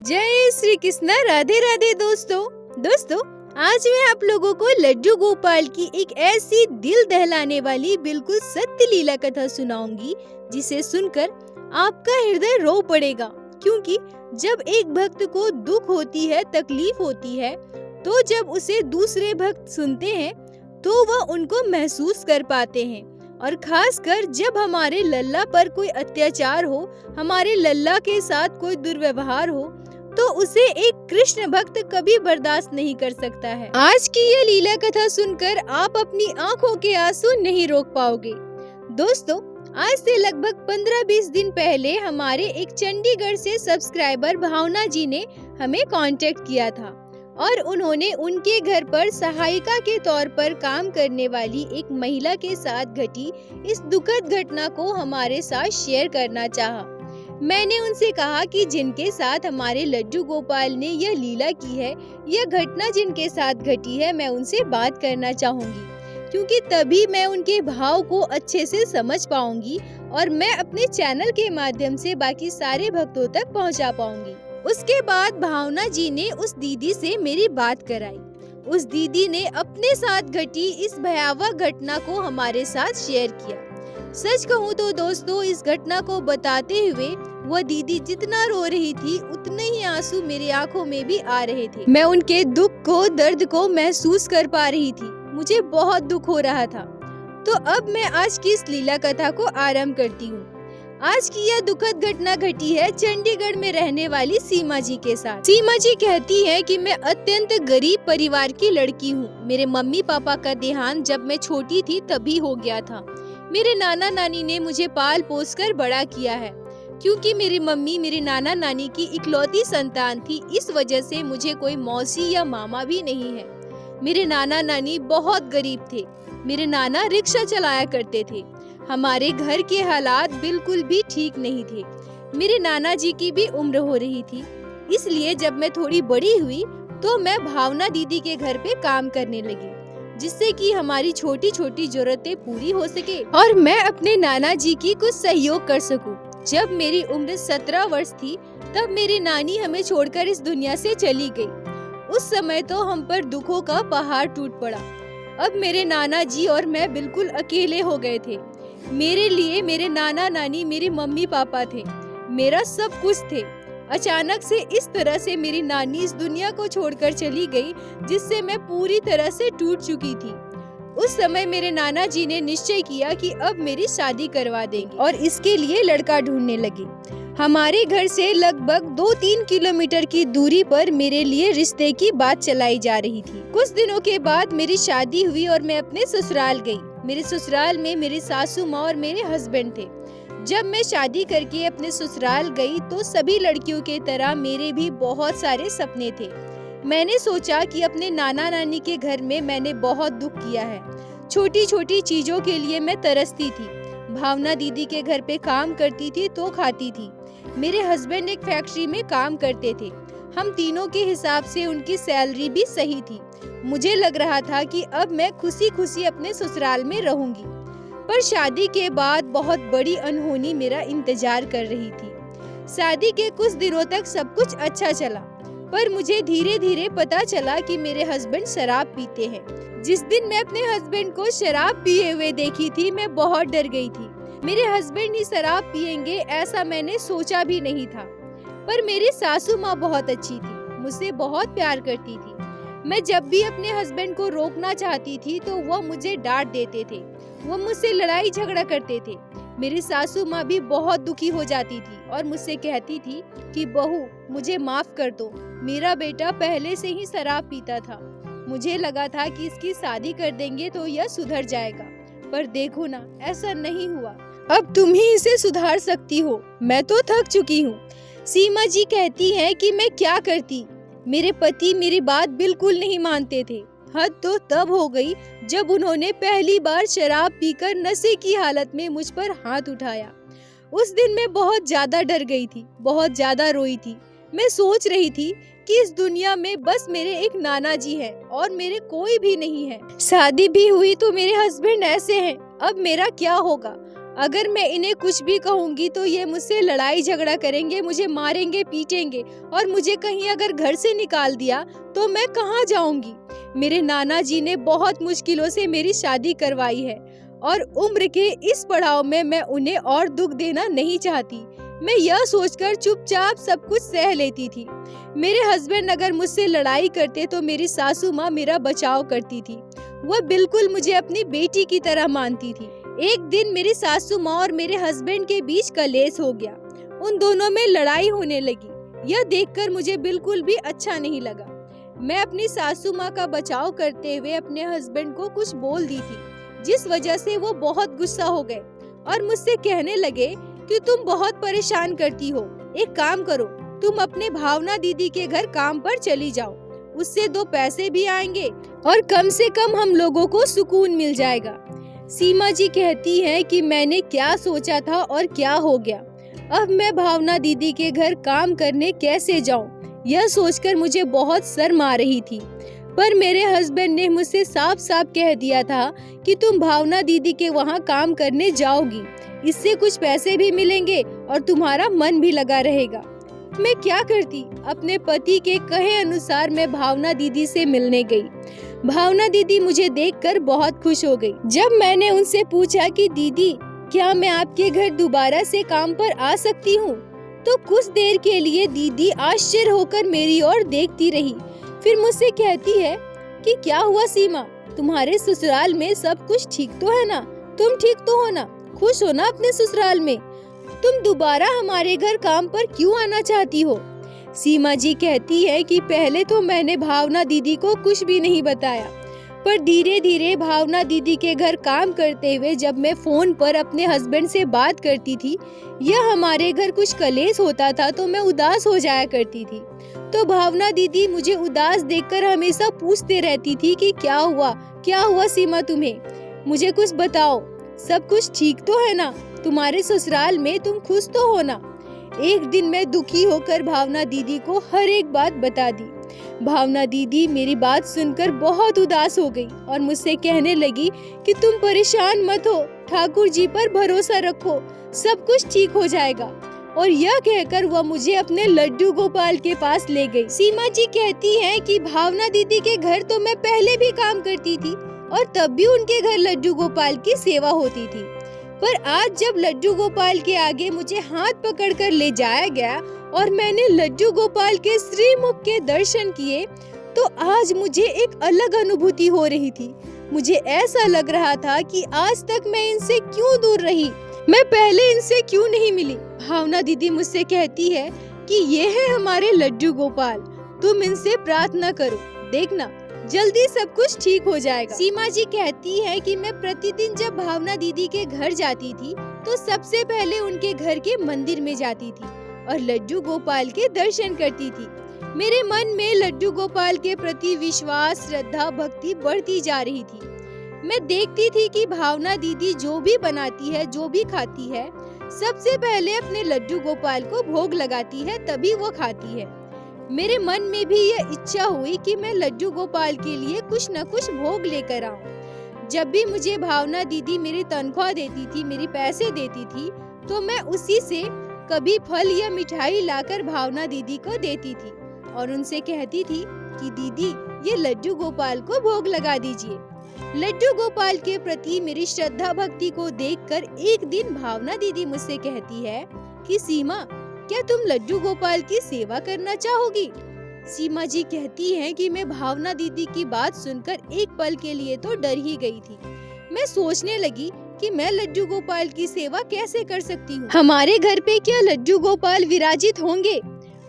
जय श्री कृष्ण। राधे राधे दोस्तों आज मैं आप लोगों को लड्डू गोपाल की एक ऐसी दिल दहलाने वाली बिल्कुल सत्य लीला कथा सुनाऊंगी जिसे सुनकर आपका हृदय रो पड़ेगा। क्योंकि जब एक भक्त को दुख होती है, तकलीफ होती है, तो जब उसे दूसरे भक्त सुनते हैं तो वह उनको महसूस कर पाते हैं। और खासकर जब हमारे लल्ला पर कोई अत्याचार हो, हमारे लल्ला के साथ कोई दुर्व्यवहार हो, तो उसे एक कृष्ण भक्त कभी बर्दाश्त नहीं कर सकता है। आज की ये लीला कथा सुनकर आप अपनी आंखों के आंसू नहीं रोक पाओगे। दोस्तों, आज से लगभग 15-20 दिन पहले हमारे एक चंडीगढ़ से सब्सक्राइबर भावना जी ने हमें कांटेक्ट किया था और उन्होंने उनके घर पर सहायिका के तौर पर काम करने वाली एक महिला के साथ घटी इस दुखद घटना को हमारे साथ शेयर करना चाहा। मैंने उनसे कहा कि जिनके साथ हमारे लड्डू गोपाल ने यह लीला की है, यह घटना जिनके साथ घटी है, मैं उनसे बात करना चाहूंगी, क्योंकि तभी मैं उनके भाव को अच्छे से समझ पाऊंगी और मैं अपने चैनल के माध्यम से बाकी सारे भक्तों तक पहुंचा पाऊंगी। उसके बाद भावना जी ने उस दीदी से मेरी बात कराई। उस दीदी ने अपने साथ घटी इस भयावह घटना को हमारे साथ शेयर किया। सच कहूँ तो दोस्तों, इस घटना को बताते हुए वह दीदी जितना रो रही थी उतने ही आंसू मेरी आंखों में भी आ रहे थे। मैं उनके दुख को, दर्द को महसूस कर पा रही थी। मुझे बहुत दुख हो रहा था। तो अब मैं आज की इस लीला कथा को आरंभ करती हूँ। आज की यह दुखद घटना घटी है चंडीगढ़ में रहने वाली सीमा जी के साथ। सीमा जी कहती है कि मैं अत्यंत गरीब परिवार की लड़की हूँ। मेरे मम्मी पापा का देहांत जब मैं छोटी थी तभी हो गया था। मेरे नाना नानी ने मुझे पाल पोस कर बड़ा किया है। क्योंकि मेरी मम्मी मेरे नाना नानी की इकलौती संतान थी, इस वजह से मुझे कोई मौसी या मामा भी नहीं है। मेरे नाना नानी बहुत गरीब थे। मेरे नाना रिक्शा चलाया करते थे। हमारे घर के हालात बिल्कुल भी ठीक नहीं थे। मेरे नाना जी की भी उम्र हो रही थी, इसलिए जब मैं थोड़ी बड़ी हुई तो मैं भावना दीदी के घर पे काम करने लगी, जिससे कि हमारी छोटी छोटी जरूरतें पूरी हो सके और मैं अपने नाना जी की कुछ सहयोग कर सकूं। जब मेरी उम्र 17 वर्ष थी तब मेरी नानी हमें छोड़कर इस दुनिया से चली गई। उस समय तो हम पर दुखों का पहाड़ टूट पड़ा। अब मेरे नाना जी और मैं बिल्कुल अकेले हो गए थे। मेरे लिए मेरे नाना नानी मेरे मम्मी पापा थे, मेरा सब कुछ थे। अचानक से इस तरह से मेरी नानी इस दुनिया को छोड़कर चली गई, जिससे मैं पूरी तरह से टूट चुकी थी। उस समय मेरे नाना जी ने निश्चय किया कि अब मेरी शादी करवा देंगे और इसके लिए लड़का ढूंढने लगे। हमारे घर से लगभग 2-3 किलोमीटर की दूरी पर मेरे लिए रिश्ते की बात चलाई जा रही थी। कुछ दिनों के बाद मेरी शादी हुई और मैं अपने ससुराल गई। मेरे ससुराल में मेरी सासू माँ और मेरे हस्बैंड थे। जब मैं शादी करके अपने ससुराल गई तो सभी लड़कियों के तरह मेरे भी बहुत सारे सपने थे। मैंने सोचा कि अपने नाना नानी के घर में मैंने बहुत दुख किया है। छोटी छोटी चीजों के लिए मैं तरसती थी। भावना दीदी के घर पे काम करती थी तो खाती थी। मेरे हस्बैंड एक फैक्ट्री में काम करते थे। हम तीनों के हिसाब से उनकी सैलरी भी सही थी। मुझे लग रहा था कि अब मैं खुशी खुशी अपने ससुराल में रहूंगी। पर शादी के बाद बहुत बड़ी अनहोनी मेरा इंतजार कर रही थी। शादी के कुछ दिनों तक सब कुछ अच्छा चला, पर मुझे धीरे धीरे पता चला कि मेरे हस्बैंड शराब पीते हैं। जिस दिन मैं अपने हस्बैंड को शराब पिए हुए देखी थी, मैं बहुत डर गई थी। मेरे हस्बैंड ही शराब पिएंगे ऐसा मैंने सोचा भी नहीं था। पर मेरी सासू माँ बहुत अच्छी थी, मुझसे बहुत प्यार करती थी। मैं जब भी अपने हस्बैंड को रोकना चाहती थी तो वह मुझे डांट देते थे। वो मुझसे लड़ाई झगड़ा करते थे। मेरी सासू माँ भी बहुत दुखी हो जाती थी और मुझसे कहती थी कि बहू, मुझे माफ कर दो, मेरा बेटा पहले से ही शराब पीता था। मुझे लगा था कि इसकी शादी कर देंगे तो यह सुधर जाएगा, पर देखो ना, ऐसा नहीं हुआ। अब तुम ही इसे सुधार सकती हो, मैं तो थक चुकी हूँ। सीमा जी कहती है कि मैं क्या करती। मेरे पति मेरी बात बिल्कुल नहीं मानते थे। हद तो तब हो गई जब उन्होंने पहली बार शराब पीकर नशे की हालत में मुझ पर हाथ उठाया। उस दिन मैं बहुत ज्यादा डर गई थी, बहुत ज्यादा रोई थी। मैं सोच रही थी कि इस दुनिया में बस मेरे एक नाना जी हैं और मेरे कोई भी नहीं है। शादी भी हुई तो मेरे हस्बैंड ऐसे हैं, अब मेरा क्या होगा। अगर मैं इन्हें कुछ भी कहूँगी तो ये मुझसे लड़ाई झगड़ा करेंगे, मुझे मारेंगे, पीटेंगे और मुझे कहीं अगर घर से निकाल दिया तो मैं कहाँ जाऊँगी। मेरे नाना जी ने बहुत मुश्किलों से मेरी शादी करवाई है और उम्र के इस पड़ाव में मैं उन्हें और दुख देना नहीं चाहती। मैं यह सोचकर चुपचाप सब कुछ सह लेती थी। मेरे हस्बैंड अगर मुझसे लड़ाई करते तो मेरी सासू माँ मेरा बचाव करती थी। वह बिल्कुल मुझे अपनी बेटी की तरह मानती थी। एक दिन मेरी सासू माँ और मेरे हस्बैंड के बीच कलेश हो गया। उन दोनों में लड़ाई होने लगी। यह देखकर मुझे बिल्कुल भी अच्छा नहीं लगा। मैं अपनी सासू माँ का बचाव करते हुए अपने हस्बैंड को कुछ बोल दी थी, जिस वजह से वो बहुत गुस्सा हो गए और मुझसे कहने लगे कि तुम बहुत परेशान करती हो। एक काम करो, तुम अपने भावना दीदी के घर काम पर चली जाओ। उससे 2 पैसे भी आएंगे और कम से कम हम लोगों को सुकून मिल जाएगा। सीमा जी कहती हैं कि मैंने क्या सोचा था और क्या हो गया। अब मैं भावना दीदी के घर काम करने कैसे जाऊं? यह सोचकर मुझे बहुत शर्म आ रही थी। पर मेरे हस्बैंड ने मुझसे साफ साफ कह दिया था कि तुम भावना दीदी के वहाँ काम करने जाओगी। इससे कुछ पैसे भी मिलेंगे और तुम्हारा मन भी लगा रहेगा। मैं क्या करती? अपने पति के कहे अनुसार मैं भावना दीदी से मिलने गई। भावना दीदी मुझे देखकर बहुत खुश हो गई। जब मैंने उनसे पूछा कि दीदी क्या मैं आपके घर दोबारा से काम पर आ सकती हूँ, तो कुछ देर के लिए दीदी आश्चर्य होकर मेरी ओर देखती रही। फिर मुझसे कहती है कि क्या हुआ सीमा, तुम्हारे ससुराल में सब कुछ ठीक तो है ना? तुम ठीक तो हो ना? खुश हो ना अपने ससुराल में? तुम दोबारा हमारे घर काम पर क्यों आना चाहती हो? सीमा जी कहती है कि पहले तो मैंने भावना दीदी को कुछ भी नहीं बताया, पर धीरे धीरे भावना दीदी के घर काम करते हुए जब मैं फोन पर अपने हस्बैंड से बात करती थी या हमारे घर कुछ कलेश होता था तो मैं उदास हो जाया करती थी। तो भावना दीदी मुझे उदास देखकर हमेशा पूछते रहती थी कि क्या हुआ सीमा तुम्हें? मुझे कुछ बताओ, सब कुछ ठीक तो है ना? तुम्हारे ससुराल में तुम खुश तो हो ना? एक दिन मैं दुखी होकर भावना दीदी को हर एक बात बता दी। भावना दीदी मेरी बात सुनकर बहुत उदास हो गई और मुझसे कहने लगी कि तुम परेशान मत हो, ठाकुर जी पर भरोसा रखो, सब कुछ ठीक हो जाएगा। और यह कहकर वह मुझे अपने लड्डू गोपाल के पास ले गई। सीमा जी कहती हैं कि भावना दीदी के घर तो मैं पहले भी काम करती थी और तब भी उनके घर लड्डू गोपाल की सेवा होती थी, पर आज जब लड्डू गोपाल के आगे मुझे हाथ पकड़कर ले जाया गया और मैंने लड्डू गोपाल के श्रीमुख के दर्शन किए तो आज मुझे एक अलग अनुभूति हो रही थी। मुझे ऐसा लग रहा था कि आज तक मैं इनसे क्यों दूर रही, मैं पहले इनसे क्यों नहीं मिली। भावना दीदी मुझसे कहती है कि ये है हमारे लड्डू गोपाल, तुम इनसे प्रार्थना करो, देखना जल्दी सब कुछ ठीक हो जाएगा। सीमा जी कहती है कि मैं प्रतिदिन जब भावना दीदी के घर जाती थी तो सबसे पहले उनके घर के मंदिर में जाती थी और लड्डू गोपाल के दर्शन करती थी। मेरे मन में लड्डू गोपाल के प्रति विश्वास, श्रद्धा, भक्ति बढ़ती जा रही थी। मैं देखती थी कि भावना दीदी जो भी बनाती है, जो भी खाती है, सबसे पहले अपने लड्डू गोपाल को भोग लगाती है, तभी वो खाती है। मेरे मन में भी यह इच्छा हुई कि मैं लड्डू गोपाल के लिए कुछ न कुछ भोग लेकर आऊं। जब भी मुझे भावना दीदी मेरी तनख्वाह देती थी, मेरी पैसे देती थी, तो मैं उसी से कभी फल या मिठाई लाकर भावना दीदी को देती थी और उनसे कहती थी कि दीदी ये लड्डू गोपाल को भोग लगा दीजिए। लड्डू गोपाल के प्रति मेरी श्रद्धा भक्ति को देखकर एक दिन भावना दीदी मुझसे कहती है कि सीमा, क्या तुम लड्डू गोपाल की सेवा करना चाहोगी? सीमा जी कहती हैं कि मैं भावना दीदी की बात सुनकर एक पल के लिए तो डर ही गई थी। मैं सोचने लगी कि मैं लड्डू गोपाल की सेवा कैसे कर सकती हूँ। हमारे घर पे क्या लड्डू गोपाल विराजित होंगे?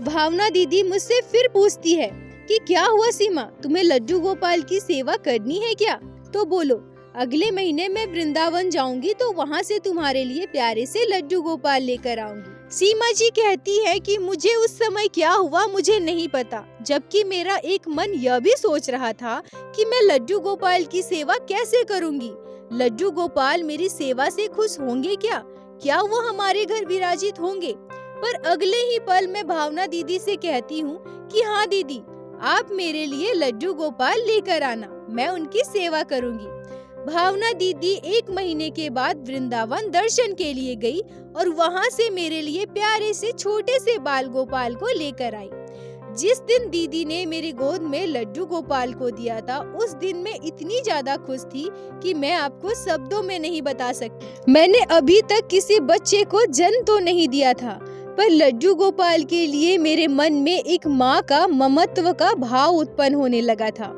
भावना दीदी मुझसे फिर पूछती है कि क्या हुआ सीमा, तुम्हें लड्डू गोपाल की सेवा करनी है क्या? तो बोलो, अगले महीने मैं वृंदावन जाऊंगी तो वहाँ से तुम्हारे लिए प्यारे से लड्डू गोपाल लेकर आऊंगी। सीमा जी कहती है कि मुझे उस समय क्या हुआ मुझे नहीं पता, जबकि मेरा एक मन यह भी सोच रहा था कि मैं लड्डू गोपाल की सेवा कैसे करूंगी। लड्डू गोपाल मेरी सेवा से खुश होंगे क्या? क्या वो हमारे घर विराजित होंगे? पर अगले ही पल मैं भावना दीदी से कहती हूँ कि हाँ दीदी, आप मेरे लिए लड्डू गोपाल लेकर आना, मैं उनकी सेवा करूंगी। भावना दीदी 1 महीने के बाद वृंदावन दर्शन के लिए गई और वहाँ से मेरे लिए प्यारे से छोटे से बाल गोपाल को लेकर आई। जिस दिन दीदी ने मेरी गोद में लड्डू गोपाल को दिया था, उस दिन मैं इतनी ज्यादा खुश थी कि मैं आपको शब्दों में नहीं बता सकती। मैंने अभी तक किसी बच्चे को जन्म तो नहीं दिया था, पर लड्डू गोपाल के लिए मेरे मन में एक माँ का ममत्व का भाव उत्पन्न होने लगा था।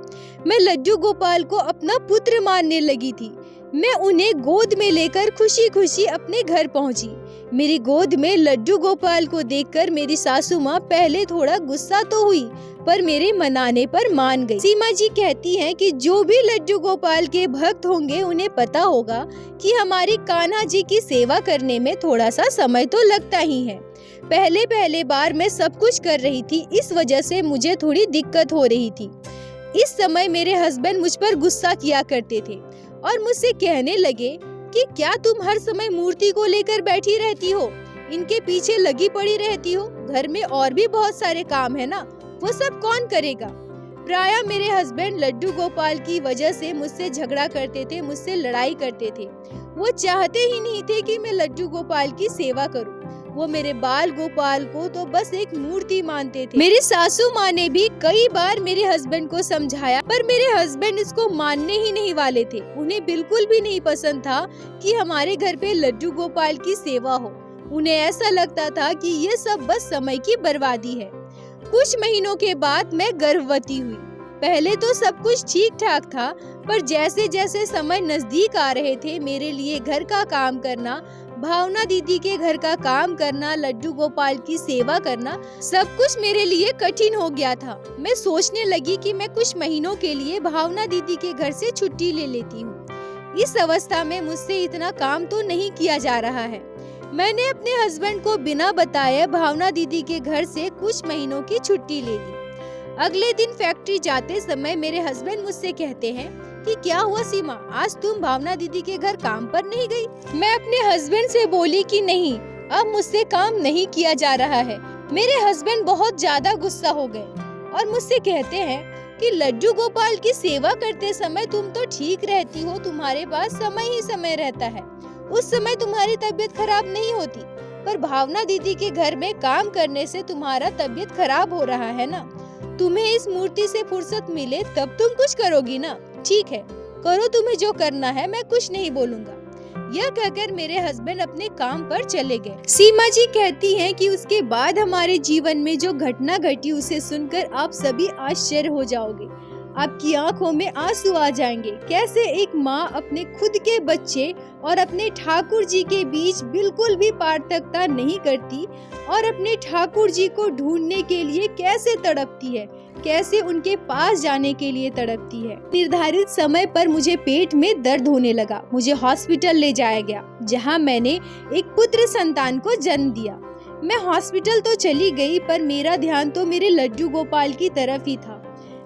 मैं लड्डू गोपाल को अपना पुत्र मानने लगी थी। मैं उन्हें गोद में लेकर खुशी खुशी अपने घर पहुंची। मेरी गोद में लड्डू गोपाल को देखकर मेरी सासू माँ पहले थोड़ा गुस्सा तो हुई, पर मेरे मनाने पर मान गई। सीमा जी कहती हैं कि जो भी लड्डू गोपाल के भक्त होंगे उन्हें पता होगा कि हमारी कान्हा जी की सेवा करने में थोड़ा सा समय तो लगता ही है। पहले बार मैं सब कुछ कर रही थी, इस वजह से मुझे थोड़ी दिक्कत हो रही थी। इस समय मेरे हस्बैंड मुझ पर गुस्सा किया करते थे और मुझसे कहने लगे कि क्या तुम हर समय मूर्ति को लेकर बैठी रहती हो, इनके पीछे लगी पड़ी रहती हो, घर में और भी बहुत सारे काम है ना, वो सब कौन करेगा। प्रायः मेरे हस्बैंड लड्डू गोपाल की वजह से मुझसे झगड़ा करते थे, मुझसे लड़ाई करते थे। वो चाहते ही नहीं थे कि मैं लड्डू गोपाल की सेवा करूं। वो मेरे बाल गोपाल को तो बस एक मूर्ति मानते थे। मेरी सासू माँ ने भी कई बार मेरे हस्बैंड को समझाया, पर मेरे हस्बैंड इसको मानने ही नहीं वाले थे। उन्हें बिल्कुल भी नहीं पसंद था कि हमारे घर पे लड्डू गोपाल की सेवा हो। उन्हें ऐसा लगता था कि ये सब बस समय की बर्बादी है। कुछ महीनों के बाद मैं गर्भवती हुई। पहले तो सब ठीक ठाक था, पर जैसे जैसे समय नजदीक आ रहे थे, मेरे लिए घर का काम करना, भावना दीदी के घर का काम करना, लड्डू गोपाल की सेवा करना, सब कुछ मेरे लिए कठिन हो गया था। मैं सोचने लगी कि मैं कुछ महीनों के लिए भावना दीदी के घर से छुट्टी ले लेती हूँ। इस अवस्था में मुझसे इतना काम तो नहीं किया जा रहा है। मैंने अपने हस्बैंड को बिना बताए भावना दीदी के घर से कुछ महीनों की छुट्टी ले ली। अगले दिन फैक्ट्री जाते समय मेरे हस्बैंड मुझसे कहते हैं कि क्या हुआ सीमा, आज तुम भावना दीदी के घर काम पर नहीं गई। मैं अपने हस्बैंड से बोली कि नहीं, अब मुझसे काम नहीं किया जा रहा है। मेरे हस्बैंड बहुत ज्यादा गुस्सा हो गए और मुझसे कहते हैं कि लड्डू गोपाल की सेवा करते समय तुम तो ठीक रहती हो, तुम्हारे पास समय ही समय रहता है, उस समय तुम्हारी तबीयत खराब नहीं होती, पर भावना दीदी के घर में काम करने से तुम्हारा तबीयत खराब हो रहा है ना। तुम्हें इस मूर्ति से फुर्सत मिले तब तुम कुछ करोगी ना। ठीक है, करो तुम्हें जो करना है, मैं कुछ नहीं बोलूँगा। यह कहकर मेरे हस्बैंड अपने काम पर चले गए। सीमा जी कहती हैं कि उसके बाद हमारे जीवन में जो घटना घटी उसे सुनकर आप सभी आश्चर्य हो जाओगे। आपकी आंखों में आंसू आ जाएंगे। कैसे एक माँ अपने खुद के बच्चे और अपने ठाकुर जी के बीच बिल्कुल भी पार्थक्यता नहीं करती और अपने ठाकुर जी को ढूंढने के लिए कैसे तड़पती है, कैसे उनके पास जाने के लिए तड़पती है। निर्धारित समय पर मुझे पेट में दर्द होने लगा। मुझे हॉस्पिटल ले जाया गया, जहां मैंने एक पुत्र संतान को जन्म दिया। मैं हॉस्पिटल तो चली गई, पर मेरा ध्यान तो मेरे लड्डू गोपाल की तरफ ही था।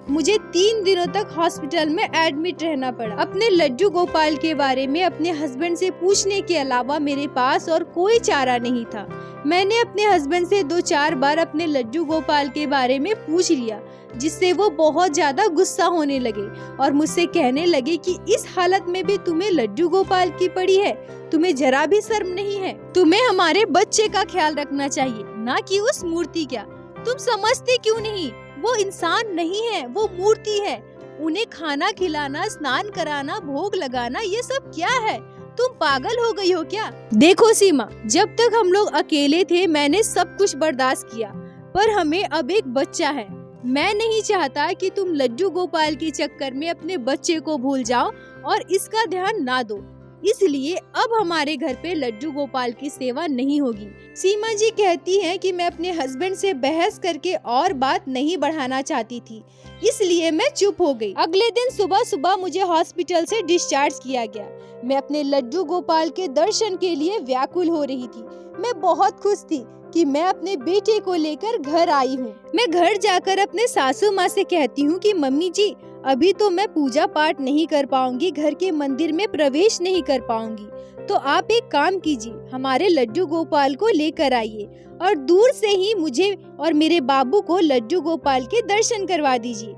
मुझे 3 दिनों तक हॉस्पिटल में एडमिट रहना पड़ा। अपने लड्डू गोपाल के बारे में अपने हस्बैंड से पूछने के अलावा मेरे पास और कोई चारा नहीं था। मैंने अपने हस्बैंड से 2-4 बार अपने लड्डू गोपाल के बारे में पूछ लिया, जिससे वो बहुत ज्यादा गुस्सा होने लगे और मुझसे कहने लगे कि इस हालत में भी तुम्हें लड्डू गोपाल की पड़ी है, तुम्हें जरा भी शर्म नहीं है। तुम्हें हमारे बच्चे का ख्याल रखना चाहिए, ना कि उस मूर्ति का। तुम समझते क्यों नहीं? वो इंसान नहीं है, वो मूर्ति है। उन्हें खाना खिलाना, स्नान कराना, भोग लगाना, ये सब क्या है? तुम पागल हो गई हो क्या? देखो सीमा, जब तक हम लोग अकेले थे मैंने सब कुछ बर्दाश्त किया, पर हमें अब एक बच्चा है। मैं नहीं चाहता कि तुम लड्डू गोपाल के चक्कर में अपने बच्चे को भूल जाओ और इसका ध्यान ना दो। इसलिए अब हमारे घर पे लड्डू गोपाल की सेवा नहीं होगी। सीमा जी कहती हैं कि मैं अपने हस्बैंड से बहस करके और बात नहीं बढ़ाना चाहती थी, इसलिए मैं चुप हो गई। अगले दिन सुबह सुबह मुझे हॉस्पिटल से डिस्चार्ज किया गया। मैं अपने लड्डू गोपाल के दर्शन के लिए व्याकुल हो रही थी। मैं बहुत खुश थी कि मैं अपने बेटे को लेकर घर आई हूँ। मैं घर जाकर अपने सासू माँ से कहती हूँ कि मम्मी जी, अभी तो मैं पूजा पाठ नहीं कर पाऊंगी, घर के मंदिर में प्रवेश नहीं कर पाऊंगी, तो आप एक काम कीजिए, हमारे लड्डू गोपाल को लेकर आइए और दूर से ही मुझे और मेरे बाबू को लड्डू गोपाल के दर्शन करवा दीजिए।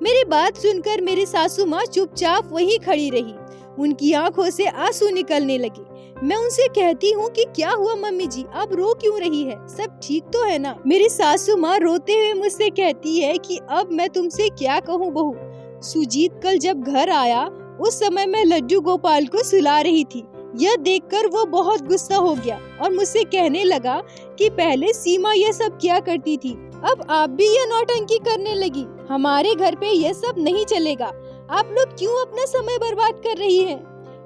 मेरी बात सुनकर मेरी सासू माँ चुपचाप वहीं खड़ी रही। उनकी आंखों से आंसू निकलने लगे। मैं उनसे कहती हूँ कि क्या हुआ मम्मी जी, आप रो क्यों रही है, सब ठीक तो है ना। मेरी सासू माँ रोते हुए मुझसे कहती है कि अब मैं तुमसे क्या कहूँ बहू। सुजीत कल जब घर आया उस समय मैं लड्डू गोपाल को सुला रही थी। यह देखकर वो बहुत गुस्सा हो गया और मुझसे कहने लगा कि पहले सीमा यह सब किया करती थी, अब आप भी यह नौटंकी करने लगी। हमारे घर पे यह सब नहीं चलेगा, आप लोग क्यों अपना समय बर्बाद कर रही हैं?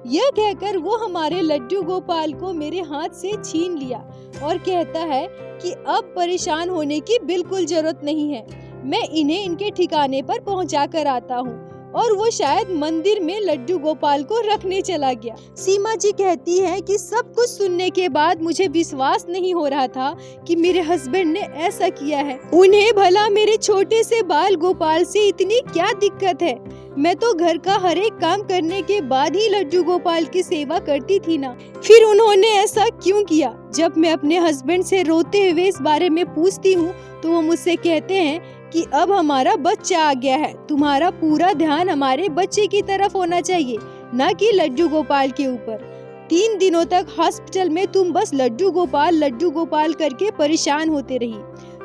यह कहकर वो हमारे लड्डू गोपाल को मेरे हाथ से छीन लिया और कहता है कि अब परेशान होने की बिल्कुल जरूरत नहीं है, मैं इन्हें इनके ठिकाने पर पहुंचा कर आता हूँ। और वो शायद मंदिर में लड्डू गोपाल को रखने चला गया। सीमा जी कहती है कि सब कुछ सुनने के बाद मुझे विश्वास नहीं हो रहा था कि मेरे हस्बैंड ने ऐसा किया है। उन्हें भला मेरे छोटे से बाल गोपाल से इतनी क्या दिक्कत है? मैं तो घर का हर एक काम करने के बाद ही लड्डू गोपाल की सेवा करती थी ना, फिर उन्होंने ऐसा क्यों किया? जब मैं अपने हस्बैंड से रोते हुए इस बारे में पूछती हूँ तो वो मुझसे कहते हैं कि अब हमारा बच्चा आ गया है, तुम्हारा पूरा ध्यान हमारे बच्चे की तरफ होना चाहिए, न कि लड्डू गोपाल के ऊपर। 3 दिनों तक हॉस्पिटल में तुम बस लड्डू गोपाल करके परेशान होते रही।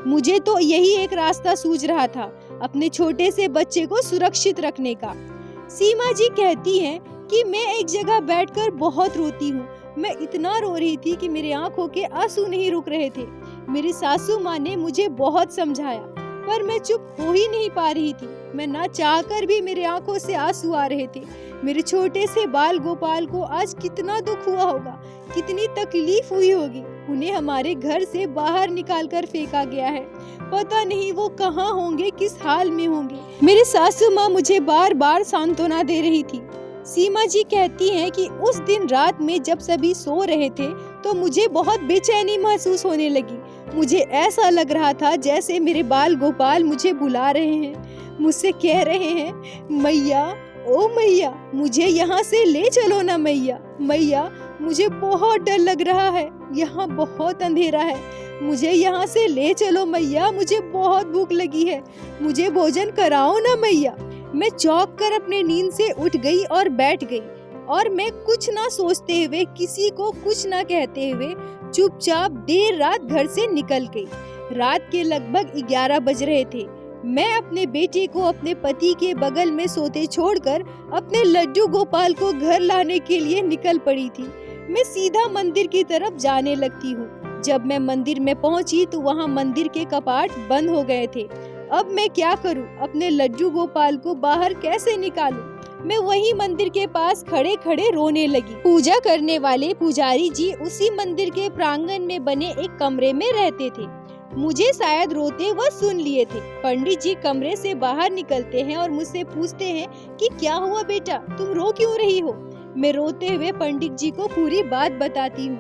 मुझे तो यही एक रास्ता सूझ रहा था, अपने छोटे से बच्चे को सुरक्षित रखने का। सीमा जी कहती हैं कि मैं एक जगह बैठकर बहुत रोती हूँ। मैं इतना रो रही थी कि मेरी आंखों के आंसू नहीं रुक रहे थे। मेरी सासू माँ ने मुझे बहुत समझाया पर मैं चुप हो ही नहीं पा रही थी। मैं ना चाहकर भी मेरे आंखों से आंसू आ रहे थे। मेरे छोटे से बाल गोपाल को आज कितना दुख हुआ होगा, कितनी तकलीफ हुई होगी। उन्हें हमारे घर से बाहर निकाल कर फेंका गया है, पता नहीं वो कहाँ होंगे, किस हाल में होंगे। मेरी सासू माँ मुझे बार बार सांत्वना दे रही थी। सीमा जी कहती हैं कि उस दिन रात में जब सभी सो रहे थे तो मुझे बहुत बेचैनी महसूस होने लगी। मुझे ऐसा लग रहा था जैसे मेरे बाल गोपाल मुझे बुला रहे हैं, मुझसे कह रहे हैं, मैया ओ मैया मुझे यहाँ से ले चलो ना मैया, मैया मुझे बहुत डर लग रहा है, यहाँ बहुत अंधेरा है, मुझे यहाँ से ले चलो मैया, मुझे बहुत भूख लगी है, मुझे भोजन कराओ ना मैया। मैं चौंक कर अपने नींद से उठ गई और बैठ गई और मैं कुछ ना सोचते हुए, किसी को कुछ ना कहते हुए चुपचाप देर रात घर से निकल गई। रात के लगभग 11 बज रहे थे। मैं अपने बेटे को अपने पति के बगल में सोते छोड़कर अपने लड्डू गोपाल को घर लाने के लिए निकल पड़ी थी। मैं सीधा मंदिर की तरफ जाने लगती हूँ। जब मैं मंदिर में पहुँची तो वहाँ मंदिर के कपाट बंद हो गए थे। अब मैं क्या करूँ? अपने लड्डू गोपाल को बाहर कैसे निकालूं? मैं वही मंदिर के पास खड़े खड़े रोने लगी। पूजा करने वाले पुजारी जी उसी मंदिर के प्रांगण में बने एक कमरे में रहते थे। मुझे शायद रोते वह सुन लिए थे। पंडित जी कमरे से बाहर निकलते हैं और मुझसे पूछते हैं कि क्या हुआ बेटा, तुम रो क्यों रही हो? मैं रोते हुए पंडित जी को पूरी बात बताती हूँ।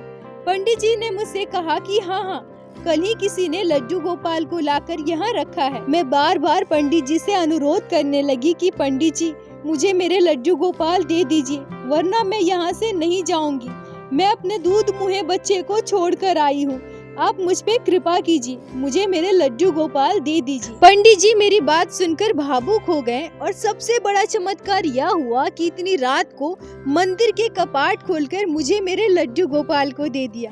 पंडित जी ने मुझसे कहा कि हाँ, कल ही किसी ने लड्डू गोपाल को लाकर यहाँ रखा है। मैं बार बार पंडित जी से अनुरोध करने लगी कि पंडित जी मुझे मेरे लड्डू गोपाल दे दीजिए, वरना मैं यहाँ से नहीं जाऊंगी। मैं अपने दूध मुहे बच्चे को छोड़कर आई हूँ, आप मुझ पे कृपा कीजिए, मुझे मेरे लड्डू गोपाल दे दीजिए। पंडित जी मेरी बात सुनकर भावुक हो गए और सबसे बड़ा चमत्कार यह हुआ कि इतनी रात को मंदिर के कपाट खोलकर मुझे मेरे लड्डू गोपाल को दे दिया।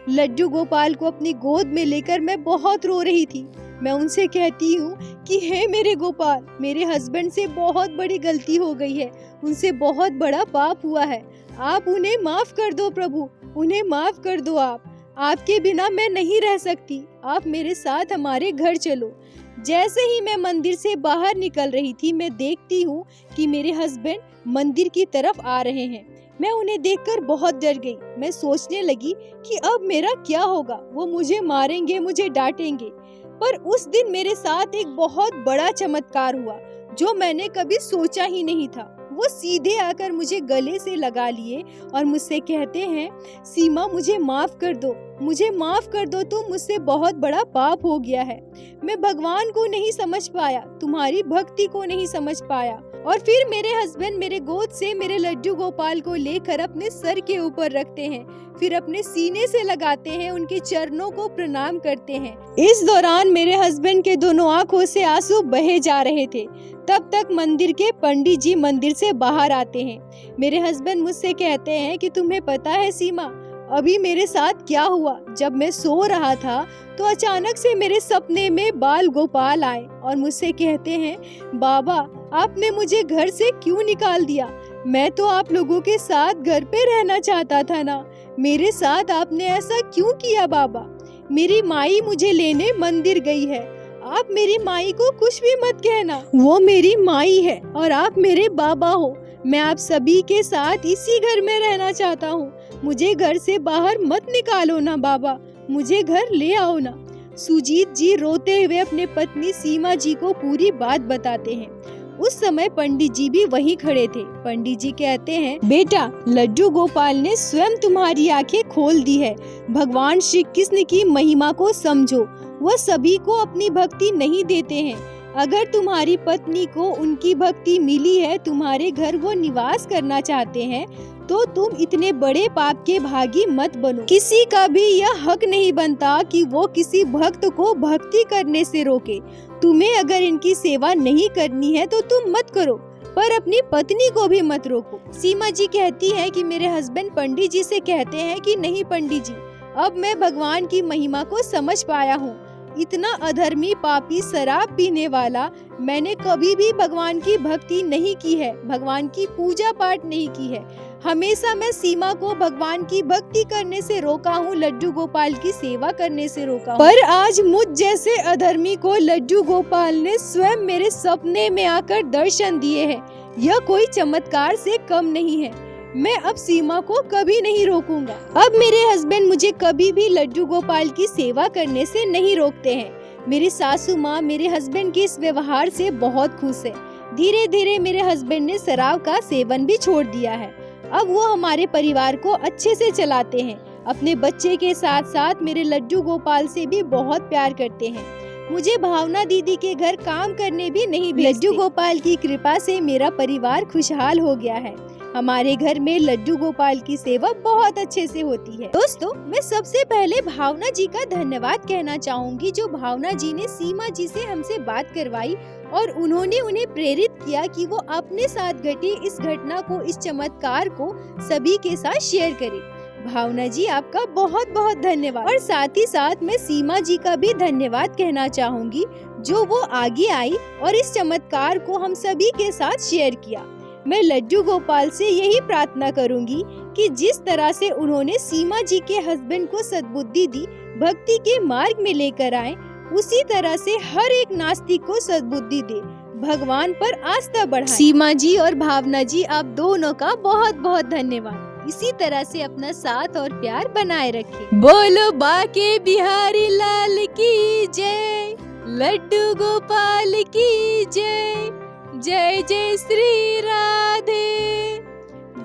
लड्डू गोपाल को अपनी गोद में लेकर मैं बहुत रो रही थी। मैं उनसे कहती हूँ कि हे मेरे गोपाल, मेरे हस्बैंड से बहुत बड़ी गलती हो गई है, उनसे बहुत बड़ा पाप हुआ है, आप उन्हें माफ कर दो प्रभु, उन्हें माफ कर दो। आपके बिना मैं नहीं रह सकती, आप मेरे साथ हमारे घर चलो। जैसे ही मैं मंदिर से बाहर निकल रही थी, मैं देखती हूँ कि मेरे हस्बैंड मंदिर की तरफ आ रहे हैं। मैं उन्हें देखकर बहुत डर गई। मैं सोचने लगी कि अब मेरा क्या होगा, वो मुझे मारेंगे, मुझे डांटेंगे। पर उस दिन मेरे साथ एक बहुत बड़ा चमत्कार हुआ जो मैंने कभी सोचा ही नहीं था। वो सीधे आकर मुझे गले से लगा लिए और मुझसे कहते हैं, सीमा मुझे माफ कर दो, मुझे माफ कर दो, तो मुझसे बहुत बड़ा पाप हो गया है। मैं भगवान को नहीं समझ पाया, तुम्हारी भक्ति को नहीं समझ पाया और फिर मेरे हस्बैंड मेरे गोद से मेरे लड्डू गोपाल को लेकर अपने सर के ऊपर रखते हैं, फिर अपने सीने से लगाते हैं, उनके चरणों को प्रणाम करते हैं। इस दौरान मेरे हस्बैंड के दोनों आंखों से आंसू बहे जा रहे थे। तब तक मंदिर के पंडित जी मंदिर से बाहर आते हैं। मेरे हस्बैंड मुझसे कहते हैं कि तुम्हें पता है सीमा, अभी मेरे साथ क्या हुआ। जब मैं सो रहा था तो अचानक से मेरे सपने में बाल गोपाल आए और मुझसे कहते हैं, बाबा आपने मुझे घर से क्यों निकाल दिया? मैं तो आप लोगों के साथ घर पे रहना चाहता था ना, मेरे साथ आपने ऐसा क्यों किया बाबा? मेरी माई मुझे लेने मंदिर गई है, आप मेरी माई को कुछ भी मत कहना, वो मेरी माई है और आप मेरे बाबा हो। मैं आप सभी के साथ इसी घर में रहना चाहता हूँ, मुझे घर से बाहर मत निकालो ना बाबा, मुझे घर ले आओ ना। सुजीत जी रोते हुए अपने पत्नी सीमा जी को पूरी बात बताते हैं। उस समय पंडित जी भी वहीं खड़े थे। पंडित जी कहते हैं, बेटा लड्डू गोपाल ने स्वयं तुम्हारी आंखें खोल दी है। भगवान श्री कृष्ण की महिमा को समझो, वह सभी को अपनी भक्ति नहीं देते हैं। अगर तुम्हारी पत्नी को उनकी भक्ति मिली है, तुम्हारे घर वो निवास करना चाहते हैं, तो तुम इतने बड़े पाप के भागी मत बनो। किसी का भी यह हक नहीं बनता कि वो किसी भक्त को भक्ति करने से रोके। तुम्हें अगर इनकी सेवा नहीं करनी है तो तुम मत करो, पर अपनी पत्नी को भी मत रोको। सीमा जी कहती है कि मेरे हस्बैंड पंडित जी से कहते हैं कि नहीं पंडित जी, अब मैं भगवान की महिमा को समझ पाया हूँ। इतना अधर्मी पापी शराब पीने वाला मैंने कभी भी भगवान की भक्ति नहीं की है, भगवान की पूजा पाठ नहीं की है। हमेशा मैं सीमा को भगवान की भक्ति करने से रोका हूँ, लड्डू गोपाल की सेवा करने से रोका हूँ। पर आज मुझ जैसे अधर्मी को लड्डू गोपाल ने स्वयं मेरे सपने में आकर दर्शन दिए हैं। यह कोई चमत्कार से कम नहीं है। मैं अब सीमा को कभी नहीं रोकूंगा। अब मेरे हस्बैंड मुझे कभी भी लड्डू गोपाल की सेवा करने से नहीं रोकते हैं। मेरी सासू माँ मेरे हस्बैंड के इस व्यवहार से बहुत खुश है। धीरे धीरे मेरे हस्बैंड ने शराब का सेवन भी छोड़ दिया है। अब वो हमारे परिवार को अच्छे से चलाते हैं। अपने बच्चे के साथ साथ मेरे लड्डू गोपाल से भी बहुत प्यार करते हैं। मुझे भावना दीदी के घर काम करने भी नहीं भेजते। लड्डू गोपाल की कृपा से मेरा परिवार खुशहाल हो गया है। हमारे घर में लड्डू गोपाल की सेवा बहुत अच्छे से होती है। दोस्तों, मैं सबसे पहले भावना जी का धन्यवाद कहना चाहूँगी, जो भावना जी ने सीमा जी से हमसे बात करवाई और उन्होंने उन्हें प्रेरित किया कि वो अपने साथ घटी इस घटना को, इस चमत्कार को सभी के साथ शेयर करें। भावना जी आपका बहुत बहुत धन्यवाद। और साथ ही साथ मैं सीमा जी का भी धन्यवाद कहना चाहूँगी, जो वो आगे आई और इस चमत्कार को हम सभी के साथ शेयर किया। मैं लड्डू गोपाल से यही प्रार्थना करूंगी कि जिस तरह से उन्होंने सीमा जी के हस्बैंड को सद्बुद्धि दी, भक्ति के मार्ग में लेकर आए, उसी तरह से हर एक नास्तिक को सद्बुद्धि दे, भगवान पर आस्था बढ़ाए। सीमा जी और भावना जी, आप दोनों का बहुत बहुत धन्यवाद। इसी तरह से अपना साथ और प्यार बनाए रखें। बोलो बाके बिहारी लाल की जय, लड्डू गोपाल की जय, जय जय श्री राधे।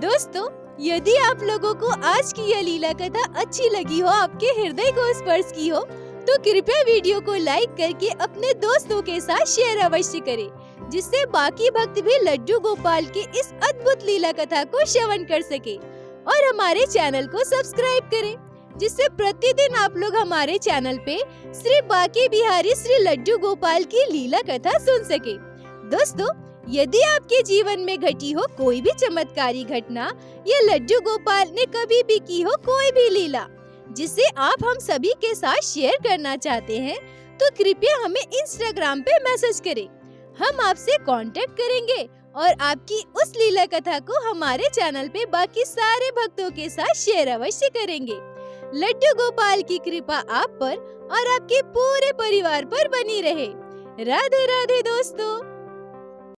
दोस्तों, यदि आप लोगों को आज की यह लीला कथा अच्छी लगी हो, आपके हृदय को स्पर्श की हो, तो कृपया वीडियो को लाइक करके अपने दोस्तों के साथ शेयर अवश्य करें, जिससे बाकी भक्त भी लड्डू गोपाल की इस अद्भुत लीला कथा को श्रवण कर सके। और हमारे चैनल को सब्सक्राइब करें, जिससे प्रतिदिन आप लोग हमारे चैनल पे श्री बाके बिहारी श्री लड्डू गोपाल की लीला कथा सुन सके। दोस्तों, यदि आपके जीवन में घटी हो कोई भी चमत्कारी घटना या लड्डू गोपाल ने कभी भी की हो कोई भी लीला, जिसे आप हम सभी के साथ शेयर करना चाहते हैं, तो कृपया हमें इंस्टाग्राम पे मैसेज करें। हम आपसे कांटेक्ट करेंगे और आपकी उस लीला कथा को हमारे चैनल पे बाकी सारे भक्तों के साथ शेयर अवश्य करेंगे। लड्डू गोपाल की कृपा आप पर और आपके पूरे परिवार पर बनी रहे। राधे राधे दोस्तों।